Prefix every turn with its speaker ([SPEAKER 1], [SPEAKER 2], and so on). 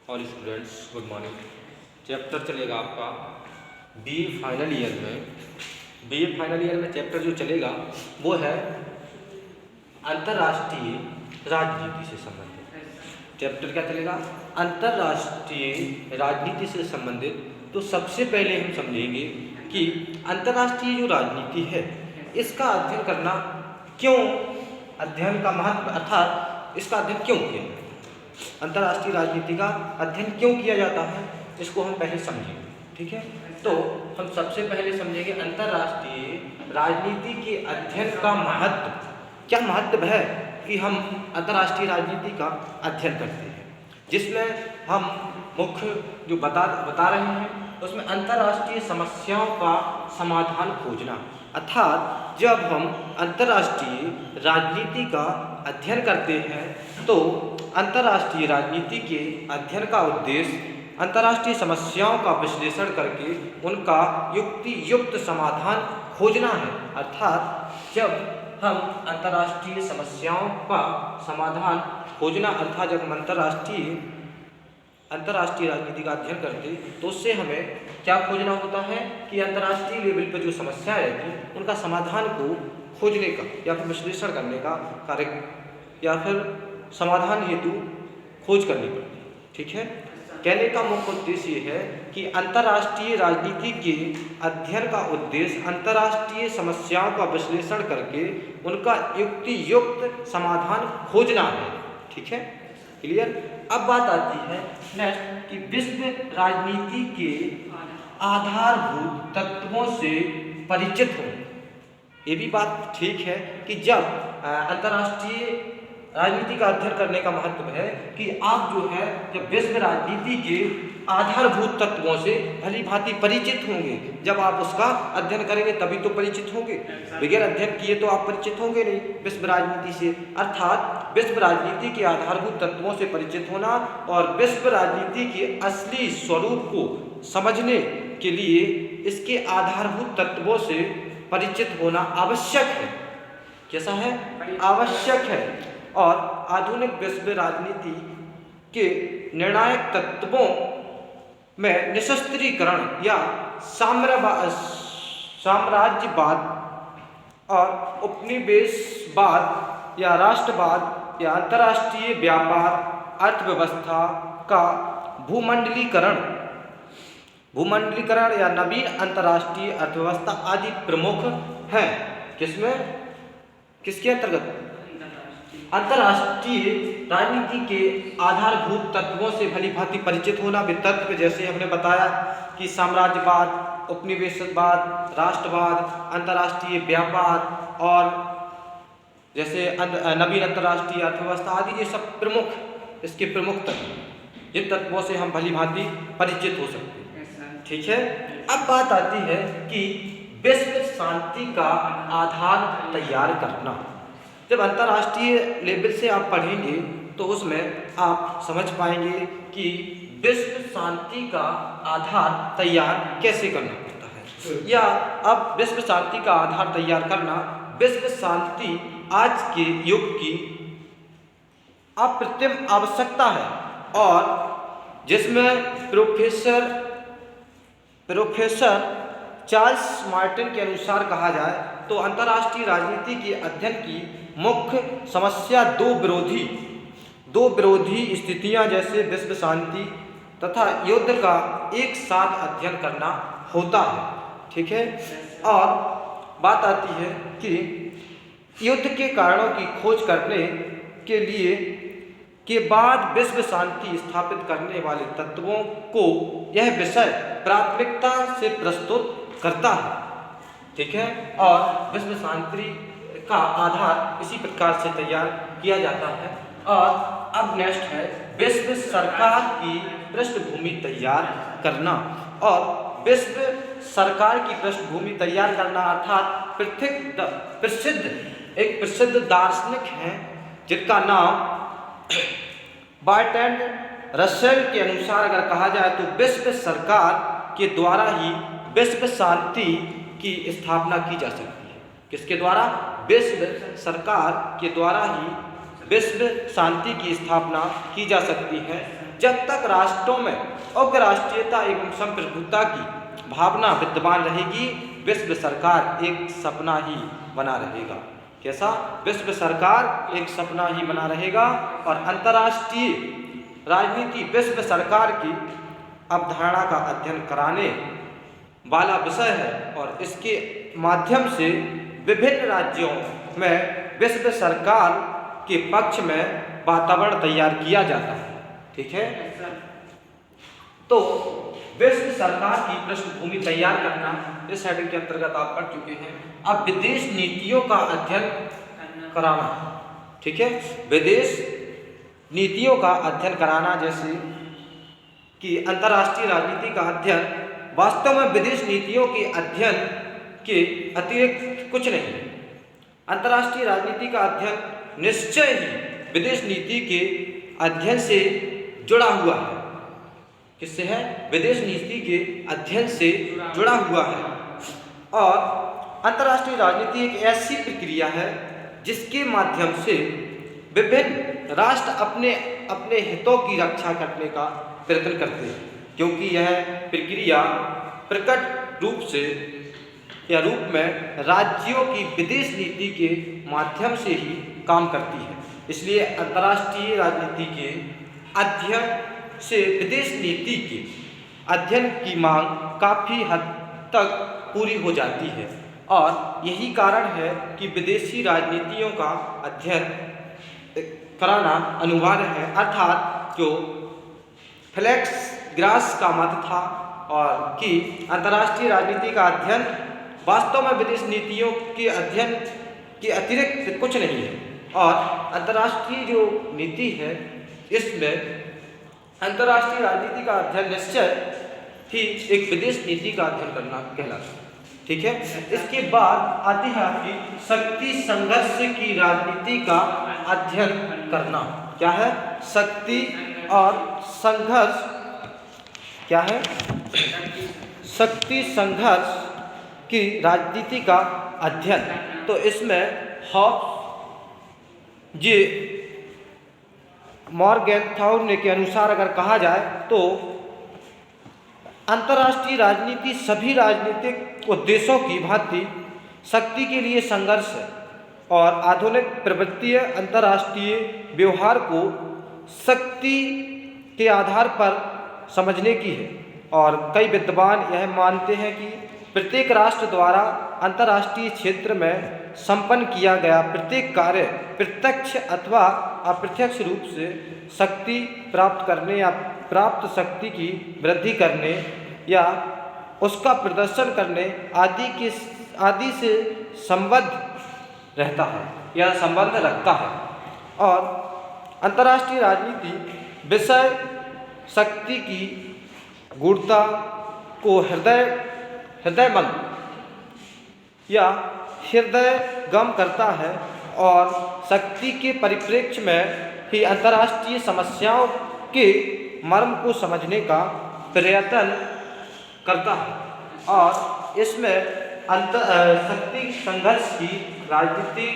[SPEAKER 1] और students good morning. Chapter चलेगा आपका बीए फाइनल ईयर में। बीए फाइनल ईयर में चैप्टर जो चलेगा वो है अंतर्राष्ट्रीय राजनीति से संबंधित। चैप्टर क्या चलेगा? अंतर्राष्ट्रीय राजनीति से संबंधित। तो सबसे पहले हम समझेंगे कि अंतर्राष्ट्रीय जो राजनीति है इसका अध्ययन करना क्यों, अध्ययन का महत्व अर्थात इसका अध्ययन क्यों किया जाता है, अंतर्राष्ट्रीय राजनीति का अध्ययन क्यों किया जाता है, इसको हम पहले समझेंगे। ठीक है, तो हम सबसे पहले समझेंगे अंतर्राष्ट्रीय राजनीति के अध्ययन का महत्व। क्या महत्व है कि हम अंतर्राष्ट्रीय राजनीति का अध्ययन करते हैं, जिसमें हम मुख्य जो बता रहे हैं उसमें अंतर्राष्ट्रीय समस्याओं का समाधान खोजना। अर्थात जब हम अंतर्राष्ट्रीय राजनीति का अध्ययन करते हैं तो अंतर्राष्ट्रीय राजनीति के अध्ययन का उद्देश्य अंतर्राष्ट्रीय समस्याओं का विश्लेषण करके उनका युक्ति युक्त समाधान खोजना है। अर्थात जब हम अंतर्राष्ट्रीय समस्याओं का समाधान खोजना अर्थात जब हम अंतर्राष्ट्रीय राजनीति का अध्ययन करते तो उससे हमें क्या खोजना होता है कि अंतर्राष्ट्रीय लेवल पर जो समस्याएं रहती उनका समाधान को खोजने का या फिर विश्लेषण करने का कार्य या फिर समाधान हेतु खोज करनी पड़ती है। ठीक है, कहने का मुख्य उद्देश्य ये है कि अंतर्राष्ट्रीय राजनीति के अध्ययन का उद्देश्य अंतर्राष्ट्रीय समस्याओं का विश्लेषण करके उनका युक्ति युक्त समाधान खोजना है। ठीक है, क्लियर। अब बात आती है नेक्स्ट कि विश्व राजनीति के आधारभूत तत्वों से परिचित हो। ये भी बात ठीक है कि जब अंतर्राष्ट्रीय राजनीति का अध्ययन करने का महत्व है कि आप जो है जब विश्व राजनीति के आधारभूत तत्वों से भली भांति परिचित होंगे। जब आप उसका अध्ययन करेंगे तभी तो परिचित होंगे, बगैर अध्ययन किए तो आप परिचित होंगे नहीं विश्व राजनीति से। अर्थात विश्व राजनीति के आधारभूत तत्वों से परिचित होना और विश्व राजनीति के असली स्वरूप को समझने के लिए इसके आधारभूत तत्वों से परिचित होना आवश्यक है। कैसा है? आवश्यक है। और आधुनिक विश्व राजनीति के निर्णायक तत्वों में निशस्त्रीकरण या साम्राज्यवाद और उपनिवेशवाद या राष्ट्रवाद या अंतर्राष्ट्रीय व्यापार, अर्थव्यवस्था का भूमंडलीकरण या नवीन अंतर्राष्ट्रीय अर्थव्यवस्था आदि प्रमुख हैं। किसमें? किसके अंतर्गत? अंतर्राष्ट्रीय राजनीति के आधारभूत तत्वों से भली भांति परिचित होना। वे तत्व जैसे हमने बताया कि साम्राज्यवाद, उपनिवेशवाद, राष्ट्रवाद, अंतर्राष्ट्रीय व्यापार और जैसे नवीन अंतर्राष्ट्रीय अर्थव्यवस्था आदि, ये सब प्रमुख इसके प्रमुख तत्व, जिन तत्वों से हम भली भांति परिचित हो सकते हैं। ठीक है, अब बात आती है कि विश्व शांति का आधार तैयार करना। जब अंतर्राष्ट्रीय लेवल से आप पढ़ेंगे तो उसमें आप समझ पाएंगे कि विश्व शांति का आधार तैयार कैसे करना पड़ता है, या अब विश्व शांति का आधार तैयार करना, विश्व शांति आज के युग की अप्रतिम आवश्यकता है और जिसमें प्रोफेसर चार्ल्स मार्टिन के अनुसार कहा जाए तो अंतर्राष्ट्रीय राजनीति के अध्ययन की मुख्य समस्या दो विरोधी स्थितियां जैसे विश्व शांति तथा युद्ध का एक साथ अध्ययन करना होता है। ठीक है, और बात आती है कि युद्ध के कारणों की खोज करने के लिए के बाद विश्व शांति स्थापित करने वाले तत्वों को यह विषय प्राथमिकता से प्रस्तुत करता है। ठीक है, और विश्व शांति का आधार इसी प्रकार से तैयार किया जाता है। और अब नेक्स्ट है विश्व सरकार की पृष्ठभूमि तैयार करना। और विश्व सरकार की पृष्ठभूमि तैयार करना अर्थात प्रसिद्ध दार्शनिक हैं जिनका नाम बर्ट्रैंड रसेल के अनुसार अगर कहा जाए तो विश्व सरकार के द्वारा ही विश्व शांति की स्थापना की जा सकती है। किसके द्वारा? विश्व सरकार के द्वारा ही विश्व शांति की स्थापना की जा सकती है। जब तक राष्ट्रों में उग्र राष्ट्रीयता एवं संप्रभुता की भावना विद्यमान रहेगी, विश्व सरकार एक सपना ही बना रहेगा। कैसा? विश्व सरकार एक सपना ही बना रहेगा। और अंतर्राष्ट्रीय राजनीति विश्व सरकार की अवधारणा का अध्ययन कराने वाला विषय है और इसके माध्यम से विभिन्न राज्यों में विश्व सरकार के पक्ष में वातावरण तैयार किया जाता है। ठीक है, तो विश्व सरकार की पृष्ठभूमि तैयार करना इस हेडिंग के अंतर्गत आप पढ़ चुके हैं। अब विदेश नीतियों का अध्ययन कराना। ठीक है, विदेश नीतियों का अध्ययन कराना, जैसे कि अंतर्राष्ट्रीय राजनीति का अध्ययन वास्तव में विदेश नीतियों के अध्ययन के अतिरिक्त कुछ नहीं। अंतर्राष्ट्रीय राजनीति का अध्ययन निश्चय ही विदेश नीति के अध्ययन से जुड़ा हुआ है। किससे है? विदेश नीति के अध्ययन से जुड़ा हुआ है। और अंतर्राष्ट्रीय राजनीति एक ऐसी प्रक्रिया है जिसके माध्यम से विभिन्न राष्ट्र अपने अपने हितों की रक्षा करने का प्रयत्न करते हैं, क्योंकि यह प्रक्रिया प्रकट रूप से या रूप में राज्यों की विदेश नीति के माध्यम से ही काम करती है। इसलिए अंतर्राष्ट्रीय राजनीति के अध्ययन से विदेश नीति के अध्ययन की मांग काफ़ी हद तक पूरी हो जाती है और यही कारण है कि विदेशी राजनीतियों का अध्ययन कराना अनिवार्य है। अर्थात जो फ्लेक्स ग्रास का मत था और कि अंतर्राष्ट्रीय राजनीति का अध्ययन वास्तव में विदेश नीतियों के अध्ययन के अतिरिक्त कुछ नहीं है। और अंतर्राष्ट्रीय जो नीति है इसमें अंतर्राष्ट्रीय राजनीति का अध्ययन निश्चय ही एक विदेश नीति का अध्ययन करना कहलाता है। ठीक है, इसके बाद आती है आपकी शक्ति संघर्ष की राजनीति का अध्ययन करना। क्या है? शक्ति और संघर्ष। क्या है? शक्ति संघर्ष की राजनीति का अध्ययन। तो इसमें हॉब्स जी मॉर्गेनथाउ के अनुसार अगर कहा जाए तो अंतर्राष्ट्रीय राजनीति सभी राजनीतिक उद्देश्यों की भांति शक्ति के लिए संघर्ष है और आधुनिक प्रवृत्तीय अंतर्राष्ट्रीय व्यवहार को शक्ति के आधार पर समझने की है। और कई विद्वान यह मानते हैं कि प्रत्येक राष्ट्र द्वारा अंतर्राष्ट्रीय क्षेत्र में संपन्न किया गया प्रत्येक कार्य प्रत्यक्ष अथवा अप्रत्यक्ष रूप से शक्ति प्राप्त करने या प्राप्त शक्ति की वृद्धि करने या उसका प्रदर्शन करने आदि से संबद्ध रहता है या संबंध रखता है। और अंतर्राष्ट्रीय राजनीति विषय शक्ति की गूढ़ता को हृदयमंद या हृदयगम करता है और शक्ति के परिप्रेक्ष्य में ही अंतर्राष्ट्रीय समस्याओं के मर्म को समझने का प्रयत्न करता है। और इसमें शक्ति संघर्ष की राजनीति